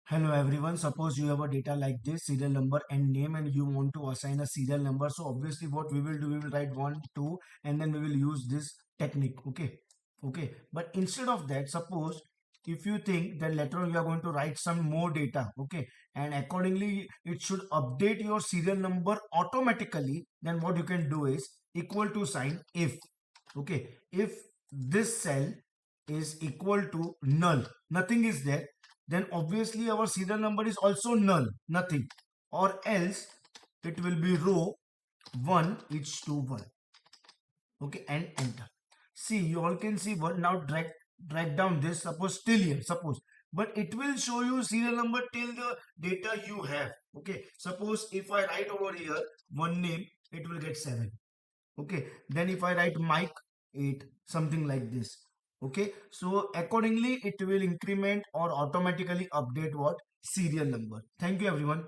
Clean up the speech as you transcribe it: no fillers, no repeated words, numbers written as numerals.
Hello everyone, suppose you have a data like this, serial number and name, and you want to assign a serial number. So obviously what we will do, we will write 1, 2 and then we will use this technique. Okay. But instead of that, suppose if you think that later on you are going to write some more data, okay, and accordingly it should update your serial number automatically, then what you can do is equal to sign if. Okay, if this cell is equal to null, nothing is there, then obviously our serial number is also null, nothing, or else it will be row 1 each to 1. Okay, and enter. See, you all can see one. Now drag down this, suppose till here, suppose, but it will show you serial number till the data you have. Okay, suppose if I write over here one name, it will get 7. Okay, then if I write Mike, 8, something like this. Okay, so accordingly it will increment or automatically update what serial number. Thank you everyone.